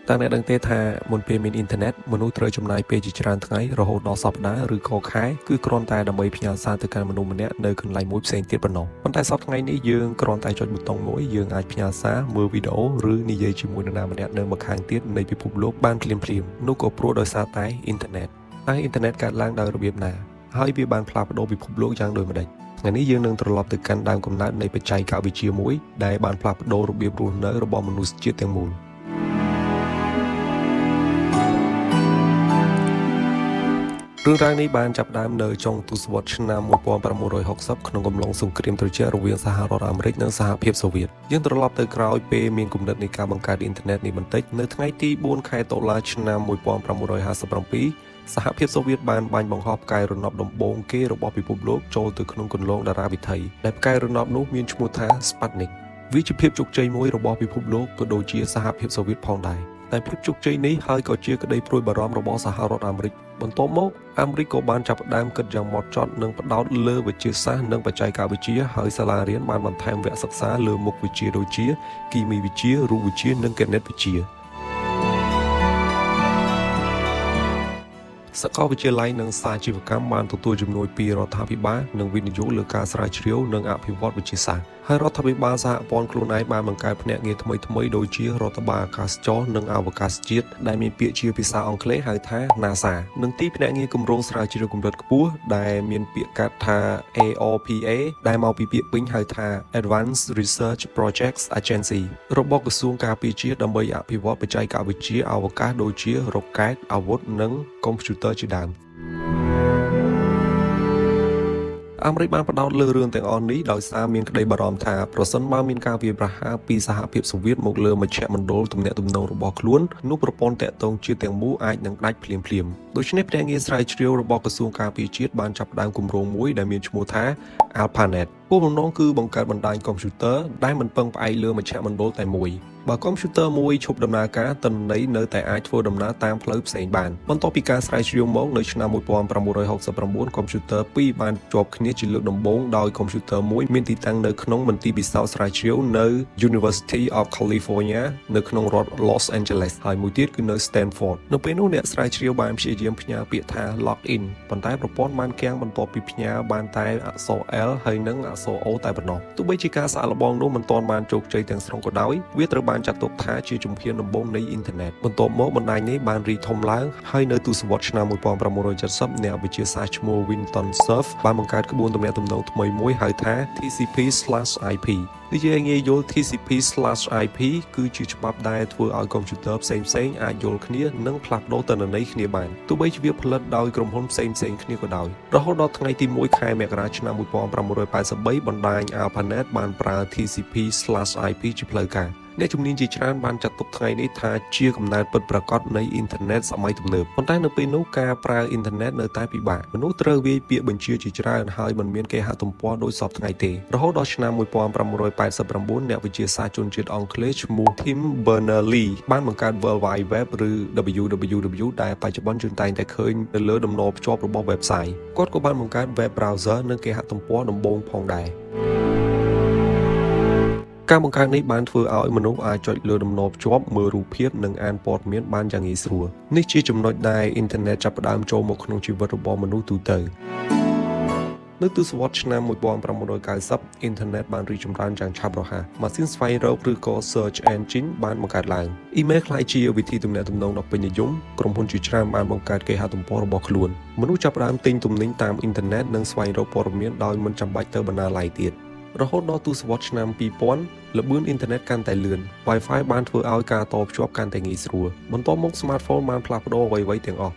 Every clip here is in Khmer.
តាំងអ្នកដឹងទេថាមុនពេលមានអ៊ីនធឺណិតមនុស្សត្រូវចំណាយពេលជាច្រើនថ្ងៃរហូតដល់សប្តាហ៍ឬក៏ខែគឺគ្រាន់តែដើម្បីផ្ញើសារទៅកាន់មនុស្សម្នាក់នៅកន្លែងមួយផ្សេងទៀតប៉ុណ្ណោះប៉ុន្តែសប្តាហ៍ថ្ងៃនេះយើងគ្រាន់តែចុចប៊ូតុងមួយយើងអាចផ្ញើសារមើលវីដេអូឬនិយាយជាមួយនរណាម្នាក់នៅម្ខាងទៀតនៃពិភពលោកបានភ្លាមៗនោះក៏ព្រោះដោយសារតែអ៊ីនធឺណិតហើយអ៊ីនធឺណិតកើតឡើងដោយរបៀបណាហើយវាបានផ្លាស់ប្ដូរពិភពលោកយ៉ាងដូចម្តេចថ្ងៃនេះយើងនឹងត្រឡប់ទៅកាន់ដើមកំណើតនៃបច្ចេកវិទ្យាមួយដែលបានផ្លាស់ប្ដូររបៀបរស់នៅរបស់មនុស្សជាតិទាំងមូលរឿងរ៉ាវនេះបានចាប់ផ្ដើមនៅចុងទសវត្សរ៍ឆ្នាំ1960ក្នុងកំឡុងសង្គ្រាមត្រជាក់រវាងសហរដ្ឋអាមេរិកនិងសហភាពសូវៀតយើងត្រឡប់ទៅក្រោយពេលមានគំនិតនៃការបង្កើតអ៊ីនធឺណិតនេះបន្តិចនៅថ្ងៃទី4ខែតុលាឆ្នាំ1957សហភាពសូវៀតបានបាញ់បង្ហោះផ្កាយរណបដំបូងគេរបស់ពិភពលោកចូលទៅក្នុងគន្លងតារាវិថីដែលផ្កាយរណបនោះមានឈ្មោះថា Sputnik វាជាភាពជោគជ័យមួយរបស់ពិភពលោកក៏ដូចជាសហភាពសូវៀតផងដែរតែភាពជោគជ័យនេះហើយក៏ជាក្តីព្រួយបារម្ភរបស់សហរដ្ឋអាមេរិកបន្ទាប់មកអាមេរិកក៏បានចាប់ផ្ដើមគិតយ៉ាងហ្មត់ចត់និងផ្ដោតលើវិទ្យាសាស្ត្រនិងបច្ចេកវិទ្យាហើយសាលារៀនបានបន្ថែមវគ្គសិក្សាលើមុខវិជ្ជាដូចជាគីមីវិទ្យារូបវិទ្យានិងគណិតវិទ្យាសាកលវិទ្យាល័យនិងសាជីវកម្មបានទទួលជំនួយពីរដ្ឋាភិបាលនិងវិនិយោគលើការស្រាវជ្រាវនិងអភិវឌ្ឍវិទ្យាសាស្ត្រហើយរដ្ឋាភិបាលសហព័ន្ធខ្លួនឯងបានបង្កើតភ្នាក់ងារថ្មីៗដូចជារដ្ឋបាលអាកាសចរនិងអវកាសជាតិដែលមានពាក្យជាភាសាអង់គ្លេសហៅថា NASA និងទីភ្នាក់ងារគម្រោងស្រាវជ្រាវកម្រិតខ្ពស់ដែលមានពាក្យកាត់ថា ARPA ដែលមកពីពាក្យពេញហៅថា Advanced Research Projects Agency របស់ក្រសួងការពារជាតិដើម្បីអភិវឌ្ឍបច្ចេកវិទ្យាអវកាសដូចជារ៉ុកែតអាវុធនិងកុំព្យូទ័រជាដើមអាមេរិកបានផ្ដោតលើរឿងទាំងអស់នេះដោយសារមានក្តីបារម្ភថាប្រសិនបើមានការវាយប្រហារពីសហភាពសូវៀតមកលើមជ្ឈមណ្ឌលទំនាក់ទំនងរបស់ខ្លួននោះប្រព័ន្ធតាក់ទងជាតិទាំងមូលអាចនឹងដាច់ភ្លាមៗដូច្នេះភ្នាក់ងារស្រាវជ្រាវរបស់ក្រសួងការពារជាតិបានចាប់ផ្ដើមគម្រោងមួយដែលមានឈ្មោះថា ARPANET គោលបំណងគឺបង្កើតបណ្ដាញកុំព្យូទ័រដែលមិនពឹងផ្អែកលើមជ្ឈមណ្ឌលតែមួយបើកុំព្យូទ័រមួយឈប់ដំណើរការទិន្នន័យនៅតែអាចធ្វើដំណើរតាមផ្លូវផ្សេងបានបន្ទាប់ពីការស្រាវជ្រាវមកនៅឆ្នាំ1969កុំព្យូទ័រពីរបានជាប់គ្នាជាលើកដំបូងដោយកុំព្យូទ័រមួយមានទីតាំងនៅក្នុងមន្ទីរពិសោធន៍ស្រាវជ្រាវនៅ University of California នៅក្នុងរដ្ឋ Los Angeles ហើយមួយទៀតគឺនៅ Stanford នៅពេលនោះអ្នកស្រាវជ្រាវបានព្យាយាមផ្ញើពាក្យថា log in ប៉ុន្តែប្រព័ន្ធបានគាំងបន្ទាប់ពីផ្ញើបានតែអក្សរ L ហើយនិងអក្សរ O តែប៉ុណ្ណោះទោះបីជាការសាកល្បងនោះមិនទាន់បានជោគជ័យទាំងស្រុងក៏ដោយវាត្រូវបានចាត់ទុកថាជាជំហានដំបូងនៃអ៊ីនធឺណិតបន្ទាប់មកបណ្ដាញនេះបានរីកធំឡើងហើយនៅទសវត្សរ៍ឆ្នាំ1970អ្នកវិទ្យាសាស្ត្រឈ្មោះ Winton Cerf បានបង្កើតក្បួនទំនាក់ទំនងថ្មីមួយហៅថា TCP/IP និយាយងាយយល់ TCP/IP គឺជាច្បាប់ដែលធ្វើឲ្យកុំព្យូទ័រផ្សេងៗអាចយល់គ្នានិងផ្លាស់ប្ដូរទិន្នន័យគ្នាបានទោះបីជាវាផលិតដោយក្រុមហ៊ុនផ្សេងៗគ្នាក៏ដោយរហូតដល់ថ្ងៃទី1ខែមករាឆ្នាំ1983បណ្ដាញ ARPANET បានប្រើ TCP/IP ជាផ្លូវការអ្នកជំនាញជាច្រើនបានចាត់ទុកថ្ងៃនេះថាជាកំណើតពិតប្រាកដនៃអ៊ីនធឺណិតសម័យទំនើបប៉ុន្តែនៅពេលនោះការប្រើអ៊ីនធឺណិតនៅតែពិបាកមនុស្សត្រូវវាយពាក្យបញ្ជាជាច្រើនហើយមិនមានគេហទំព័រដូចសពថ្ងៃទេរហូតដល់ឆ្នាំ1989អ្នកវិទ្យាសាស្ត្រជនជាតិអង់គ្លេសឈ្មោះ Tim Berners-Lee បានបង្កើត World Wide Web ឬ WWW ដែលបច្ចុប្បន្នយើងតែងតែឃើញនៅលើដំណភ្ជាប់របស់ website គាត់ក៏បានបង្កើត web browser និងគេហទំព័រដំបូងផងដែរការបង្កើតនេះបានធ្វើឲ្យមនុស្សអាចចុចលើដំណភ្ជាប់មើលរូបភាពនិងអានព័ត៌មានបានយ៉ាងងាយស្រួលនេះជាចំណុចដែលអ៊ីនធឺណិតចាប់ផ្ដើមចូលមកក្នុងជីវិតរបស់មនុស្សទូទៅនៅទសវត្សរ៍ឆ្នាំ1990អ៊ីនធឺណិតបានរីកចម្រើនយ៉ាងឆាប់រហ័សម៉ាស៊ីនស្វែងរកឬក៏ Search Engine បានបង្កើតឡើងអ៊ីមែលក្លាយជាវិធីទំនាក់ទំនងដ៏ពេញនិយមក្រុមហ៊ុនជាច្រើនបានបង្កើតគេហទំព័ររបស់ខ្លួនមនុស្សចាប់ផ្ដើមទិញទំនិញតាមអ៊ីនធឺណិតនិងស្វែងរកព័ត៌មានដោយមិនចាំបាច់ទៅបណ្ណាល័យទៀតរហូតដល់ទសវត្សរ៍ឆ្នាំ2000ល្បឿនអ៊ីនធឺណិតកាន់តែលឿន Wi-Fi បានធ្វើឲ្យការតភ្ជាប់កាន់តែងាយស្រួលបន្ទាប់មក Smartphone បានផ្លាស់ប្ដូរអ្វីៗទាំងអស់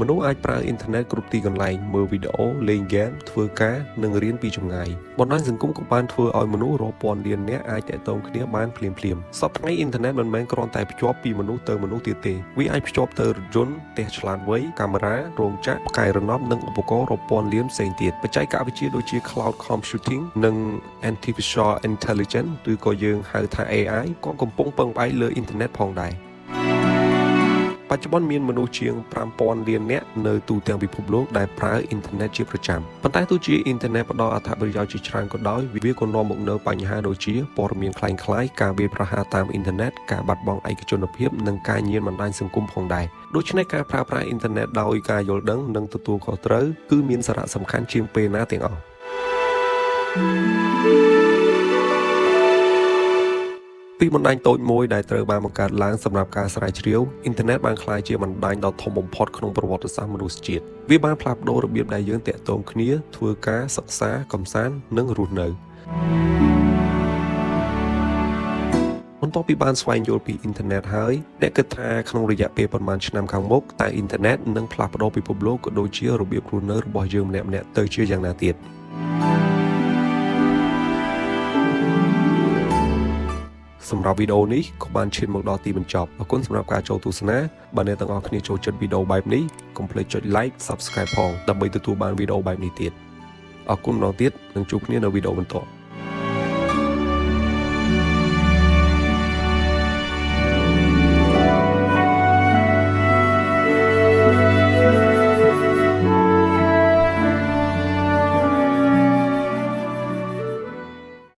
មនុស្សអាចប្រើអ៊ីនធឺណិតគ្រប់ទីកន្លែងមើលវីដេអូលេងហ្គេមធ្វើការនិងរៀនពីចម្ងាយបណ្ដាញសង្គមក៏បានធ្វើឲ្យមនុស្សរាប់ពាន់លាននាក់អាចទាក់ទងគ្នាបានភ្លាមៗសប្តាហ៍ថ្ងៃអ៊ីនធឺណិតមិនមែនគ្រាន់តែភ្ជាប់ពីមនុស្សទៅមនុស្សទៀតទេវាអាចភ្ជាប់ទៅរថយន្តផ្ទះឆ្លាតវៃកាមេរ៉ារោងចក្រផ្កាយរណបនិងឧបករណ៍រាប់ពាន់លានផ្សេងទៀតបច្ចេកវិទ្យាដូចជា Cloud Computing និង Artificial Intelligence ឬក៏យើងហៅថា AI ក៏កំពុងពឹងផ្អែកលើអ៊ីនធឺណិតផងដែរ បច្ចុប្បន្នមានមនុស្សជាង 5000 លាននាក់នៅទូទាំងពិភពលោកដែលប្រើអ៊ីនធឺណិតជាប្រចាំប៉ុន្តែទោះជាអ៊ីនធឺណិតផ្ដល់អត្ថប្រយោជន៍ជាច្រើនក៏ដោយវាក៏នាំមកនូវបញ្ហាដូចជាព័ត៌មានคล้ายៗការវាយប្រហារតាមអ៊ីនធឺណិតការបាត់បង់ឯកជនភាពនិងការញៀនបណ្ដាញសង្គមផងដែរដូច្នេះការប្រើប្រាស់អ៊ីនធឺណិតដោយការយល់ដឹងនិងទទួលខុសត្រូវគឺមានសារៈសំខាន់ជាងពេលណាទាំងអស់ពីបណ្ដាញតូចមួយដែលត្រូវបានបង្កើតឡើងសម្រាប់ការស្រាវជ្រាវអ៊ីនធឺណិតបានក្លាយជាបណ្ដាញដ៏ធំបំផុតក្នុងប្រវត្តិសាស្ត្រមនុស្សជាតិវាបានផ្លាស់ប្ដូររបៀបដែលយើងតាក់ទងគ្នាធ្វើការសិក្សាកម្សាន្តនិងរស់នៅបន្ទាប់ពីបានស្វែងយល់ពីអ៊ីនធឺណិតហើយអ្នកគិតថាក្នុងរយៈពេលប្រហែលឆ្នាំខាងមុខតើអ៊ីនធឺណិតនឹងផ្លាស់ប្ដូរពិភពលោកក៏ដូចជារបៀបរស់នៅរបស់យើងម្នាក់ៗទៅជាយ៉ាងណាទៀតសម្រាប់វីដេអូនេះក៏បានឈានមកដល់ទីបញ្ចប់អរគុណសម្រាប់ការចូលទស្សនាបើអ្នកទាំងអស់គ្នាចូលចិត្តវីដេអូបែបនេះកុំភ្លេចចុច like Subscribe ផងដើម្បីទទួលបានវីដេអូបែបនេះទៀតអរគុណម្ដងទៀតនិងជួបគ្នានៅវីដេអូបន្ត